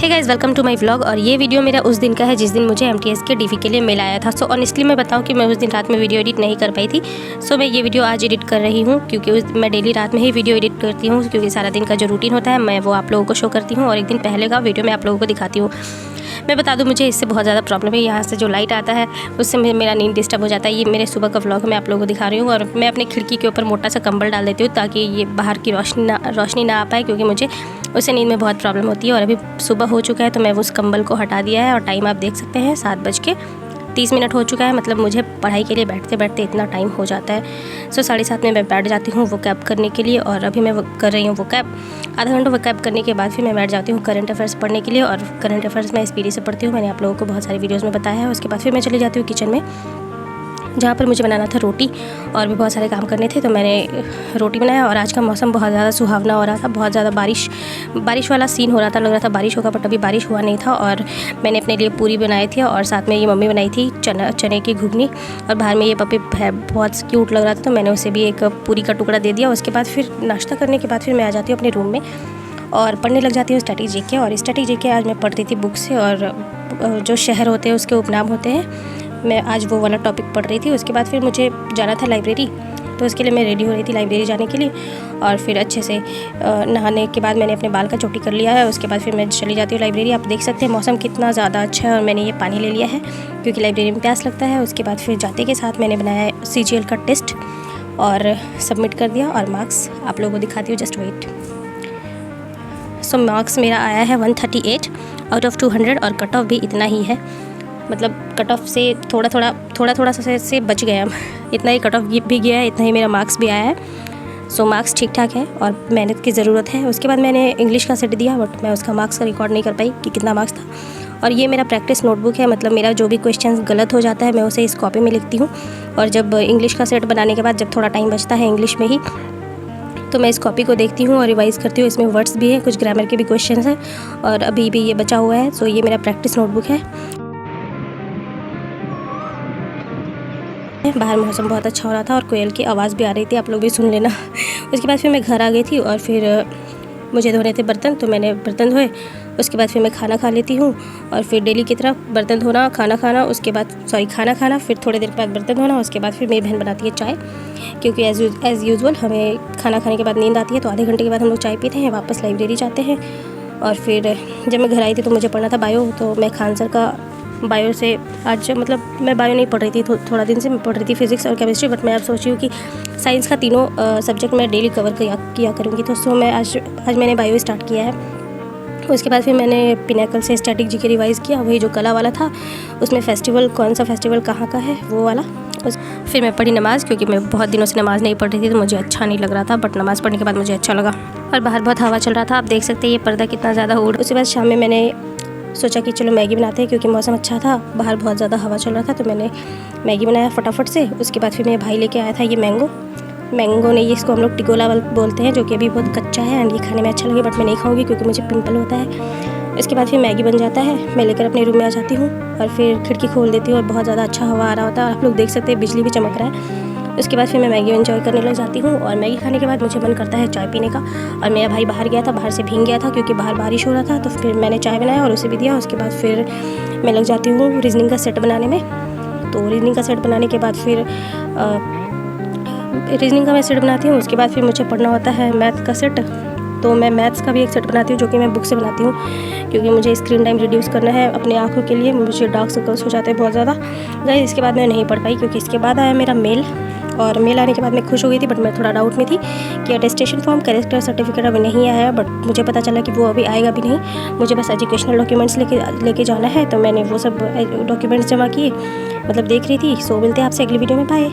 Hey guys, welcome to my vlog. और ये video मेरा उस दिन का है जिस दिन मुझे एमटीएस के डीवी के लिए मेल आया था। सो ऑनेस्टली मैं बताऊं कि मैं उस दिन रात में वीडियो एडिट नहीं कर पाई थी। सो मैं ये वीडियो आज एडिट कर रही हूँ क्योंकि मैं डेली रात में ही वीडियो एडिट करती हूँ, क्योंकि सारा दिन का जो रूटीन होता है मैं वो आप लोगों को शो करती हूँ और एक दिन पहले का वीडियो मैं आप लोगों को दिखाती हूँ। मैं बता दूं, मुझे इससे बहुत ज़्यादा प्रॉब्लम है। यहाँ से जो लाइट आता है उससे मेरा नींद डिस्टर्ब हो जाता है। ये मेरे सुबह का व्लॉग मैं आप लोगों को दिखा रही हूँ और मैं अपनी खिड़की के ऊपर मोटा सा कंबल डाल देती हूँ ताकि ये बाहर की रोशनी ना आ पाए, क्योंकि मुझे उससे नींद में बहुत प्रॉब्लम होती है। और अभी सुबह हो चुका है तो मैं उस कंबल को हटा दिया है और टाइम आप देख सकते हैं 7:30 हो चुका है। मतलब मुझे पढ़ाई के लिए बैठते बैठते इतना टाइम हो जाता है। सो 7:30 में मैं बैठ जाती हूँ वो कैब करने के लिए, और अभी मैं कर रही हूँ वो कैब। आधा घंटा वो कैब करने के बाद फिर मैं बैठ जाती हूँ करंट अफेयर्स पढ़ने के लिए, और करंट अफेयर्स मैं स्पीडी से पढ़ती हूँ। मैंने आप लोगों को बहुत सारी वीडियोज़ में बताया है। उसके बाद फिर मैं चली जाती हूँ किचन में, जहाँ पर मुझे बनाना था रोटी और भी बहुत सारे काम करने थे। तो मैंने रोटी बनाया और आज का मौसम बहुत ज़्यादा सुहावना हो रहा था। बहुत ज़्यादा बारिश वाला सीन हो रहा था, लग रहा था बारिश होगा, बट अभी बारिश हुआ नहीं था। और मैंने अपने लिए पूरी बनाई थी और साथ में ये मम्मी बनाई थी चने की घुगनी, और बाहर में ये पपी बहुत क्यूट लग रहा था तो मैंने उसे भी एक पूरी का टुकड़ा दे दिया। उसके बाद फिर नाश्ता करने के बाद फिर मैं आ जाती हूँ अपने रूम में और पढ़ने लग जाती हूँ स्टैटिक जीके। और स्टैटिक जीके आज मैं पढ़ रही थी बुक से, और जो शहर होते हैं उसके उपनाम होते हैं, मैं आज वो वाला टॉपिक पढ़ रही थी। उसके बाद फिर मुझे जाना था लाइब्रेरी, तो उसके लिए मैं रेडी हो रही थी लाइब्रेरी जाने के लिए। और फिर अच्छे से नहाने के बाद मैंने अपने बाल का चोटी कर लिया है। उसके बाद फिर मैं चली जाती हूँ लाइब्रेरी। आप देख सकते हैं मौसम कितना ज़्यादा अच्छा है, और मैंने ये पानी ले लिया है क्योंकि लाइब्रेरी में प्यास लगता है। उसके बाद फिर जाते के साथ मैंने बनाया CGL का टेस्ट और सबमिट कर दिया, और मार्क्स आप लोगों को दिखाती हूँ, जस्ट वेट। सो मार्क्स मेरा आया है 138 आउट ऑफ 200, और कट ऑफ भी इतना ही है। मतलब कट ऑफ से थोड़ा से बच गया, इतना ही कट ऑफ भी गया है, इतना ही मेरा मार्क्स भी आया है। सो मार्क्स ठीक ठाक है और मेहनत की ज़रूरत है। उसके बाद मैंने इंग्लिश का सेट दिया, बट मैं उसका मार्क्स का रिकॉर्ड नहीं कर पाई कि कितना मार्क्स था। और ये मेरा प्रैक्टिस नोटबुक है, मतलब मेरा जो भी क्वेश्चन गलत हो जाता है मैं उसे इस कॉपी में लिखती हूँ। और जब इंग्लिश का सेट बनाने के बाद जब थोड़ा टाइम बचता है इंग्लिश में ही, तो मैं इस कॉपी को देखती हूँ और रिवाइज़ करती हूँ। इसमें वर्ड्स भी हैं, कुछ ग्रामर के भी क्वेश्चंस हैं, और अभी भी ये बचा हुआ है। सो ये मेरा प्रैक्टिस नोटबुक है। बाहर मौसम बहुत अच्छा हो रहा था और कोयल की आवाज़ भी आ रही थी, आप लोग भी सुन लेना। उसके बाद फिर मैं घर आ गई थी और फिर मुझे धोने थे बर्तन, तो मैंने बर्तन धोए। उसके बाद फिर मैं खाना खा लेती हूँ, और फिर डेली की तरह बर्तन धोना, खाना खाना, उसके बाद खाना खाना, फिर थोड़ी देर बाद बर्तन धोना। उसके बाद फिर मेरी बहन बनाती है चाय, क्योंकि एज़ यूजुअल हमें खाना खाने के बाद नींद आती है, तो आधे घंटे के बाद हम लोग चाय पीते हैं, वापस लाइब्रेरी जाते हैं। और फिर जब मैं घर आई थी तो मुझे पढ़ना था बायो, तो मैं खान सर का बायो से आज, मतलब मैं बायो नहीं पढ़ रही थी, थोड़ा दिन से मैं पढ़ रही थी फिज़िक्स और केमिस्ट्री, बट मैं अब सोची हूँ कि साइंस का तीनों सब्जेक्ट मैं डेली कवर किया करूँगी। तो सो मैं आज मैंने बायो स्टार्ट किया है। उसके बाद फिर मैंने पिनाकल से स्टैटिक जीके रिवाइज़ किया, वही जो कला वाला था, उसमें फेस्टिवल कौन सा फेस्टिवल कहाँ का है वो वाला। फिर मैं पढ़ी नमाज़, क्योंकि मैं बहुत दिनों से नमाज़ नहीं पढ़ रही थी तो मुझे अच्छा नहीं लग रहा था, बट नमाज़ पढ़ने के बाद मुझे अच्छा लगा। और बाहर बहुत हवा चल रहा था, आप देख सकते हैं ये पर्दा कितना ज़्यादा उड़। उसके बाद शाम में मैंने सोचा कि चलो मैगी बनाते हैं, क्योंकि मौसम अच्छा था, बाहर बहुत ज़्यादा हवा चल रहा था, तो मैंने मैगी बनाया फटाफट से। उसके बाद फिर मेरे भाई लेके आया था ये मैंगो नहीं, इसको हम लोग टिकोला बोलते हैं, जो कि अभी बहुत कच्चा है एंड ये खाने में अच्छा लगे, बट मैं नहीं खाऊंगी क्योंकि मुझे पिंपल होता है। इसके बाद फिर मैगी बन जाता है, मैं लेकर अपने रूम में आ जाती हूँ और फिर खिड़की खोल देती हूँ और बहुत ज़्यादा अच्छा हवा आ रहा होता है, आप लोग देख सकते हैं बिजली भी चमक रहा है। उसके बाद फिर मैं मैगी एंजॉय करने लग जाती हूँ, और मैगी खाने के बाद मुझे मन करता है चाय पीने का। और मेरा भाई बाहर गया था, बाहर से भीग गया था क्योंकि बाहर बारिश हो रहा था, तो फिर मैंने चाय बनाया और उसे भी दिया। उसके बाद फिर मैं लग जाती हूँ रीजनिंग का सेट बनाने में। तो रीजनिंग का सेट बनाने के बाद फिर रीजनिंग का मैं सेट बनाती हूँ। उसके बाद फिर मुझे पढ़ना होता है मैथ का सेट, तो मैं मैथ्स का भी एक सेट बनाती हूँ, जो कि मैं बुक से बनाती हूँ, क्योंकि मुझे स्क्रीन टाइम रिड्यूस करना है अपने आँखों के लिए। मुझे डार्क सर्कल्स हो जाते हैं बहुत ज़्यादा गाइस। इसके बाद मैं नहीं पढ़ पाई, क्योंकि इसके बाद आया मेरा मेल, और मेल आने के बाद मैं खुश हो गई थी, बट मैं थोड़ा डाउट में थी कि अटेस्टेशन फॉर्म, कैरेक्टर सर्टिफिकेट अभी नहीं आया है। बट मुझे पता चला कि वो अभी आएगा भी नहीं, मुझे बस एजुकेशनल डॉक्यूमेंट्स लेके जाना है। तो मैंने वो सब डॉक्यूमेंट्स जमा किए, मतलब देख रही थी। सो मिलते हैं आपसे अगली वीडियो में, बाय।